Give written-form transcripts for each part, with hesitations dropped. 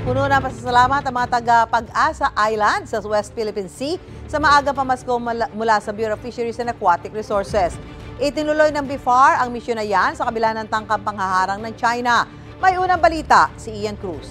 Puno ng pasasalamat ang mga taga-Pag-asa Island sa West Philippine Sea sa maaga pamasko mula sa Bureau of Fisheries and Aquatic Resources. Itinuloy ng BIFAR ang misyon na yan sa kabila ng tangkang panghaharang ng China. May unang balita si Ian Cruz.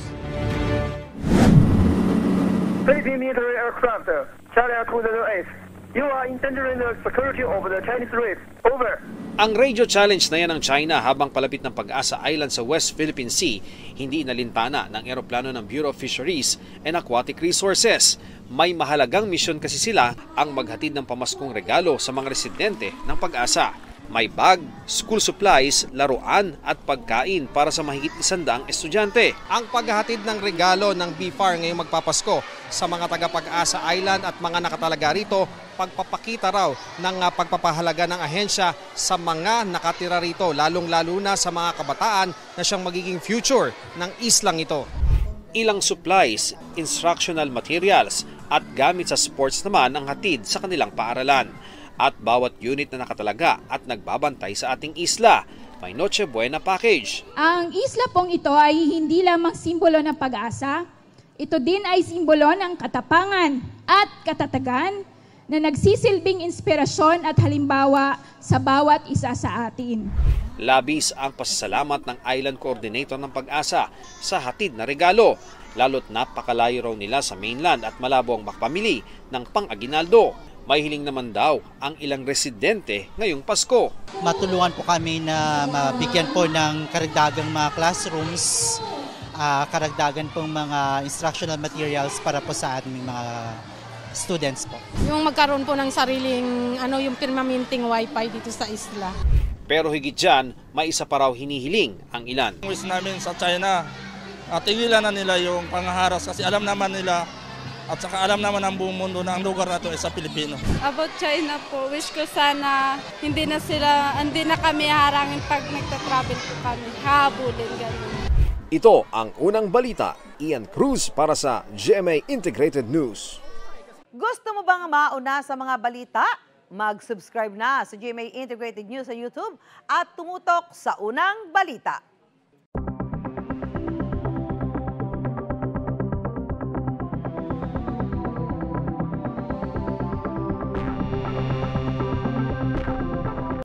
Philippine military aircraft, Charlie 208. You are endangering the security of the Chinese Reef. Over. Ang radio challenge na yan ng China habang palapit ng Pag-asa Island sa West Philippine Sea, hindi inalintana ng eroplano ng Bureau of Fisheries and Aquatic Resources. May mahalagang misyon kasi sila ang maghatid ng pamaskong regalo sa mga residente ng Pag-asa. May bag, school supplies, laruan at pagkain para sa mahigit 100 estudyante. Ang paghahatid ng regalo ng BIFAR ngayong magpapasko sa mga taga-Pag-asa Island at mga nakatalaga rito, pagpapakita raw ng pagpapahalaga ng ahensya sa mga nakatira rito, lalong-lalo na sa mga kabataan na siyang magiging future ng islang ito. Ilang supplies, instructional materials at gamit sa sports naman ang hatid sa kanilang paaralan. At bawat unit na nakatalaga at nagbabantay sa ating isla, may Noche Buena package. Ang isla pong ito ay hindi lamang simbolo ng pag-asa, ito din ay simbolo ng katapangan at katatagan na nagsisilbing inspirasyon at halimbawa sa bawat isa sa atin. Labis ang pasasalamat ng Island Coordinator ng Pag-asa sa hatid na regalo, lalo't napakalayo raw nila sa mainland at malabo ang makapamili ng pang-aginaldo. May hiling naman daw ang ilang residente ngayong Pasko. Matulungan po kami na mabigyan po ng karagdagang mga classrooms, karagdagan pong mga instructional materials para po sa aming mga students po. Yung magkaroon po ng sariling yung permanenteng wifi dito sa isla. Pero higit dyan, may isa pa raw hinihiling ang ilan. Wish namin sa China, tigilan na nila yung pangaharas kasi alam naman nila at saka alam naman ng buong mundo na ang lugar na ito ay sa Pilipino. About China po, wish ko sana hindi na kami harangin pag nagta-travel po kami. Hahabulin gano'n. Ito ang unang balita. Ian Cruz para sa GMA Integrated News. Gusto mo bang mauna sa mga balita? Mag-subscribe na sa GMA Integrated News sa YouTube at tumutok sa unang balita.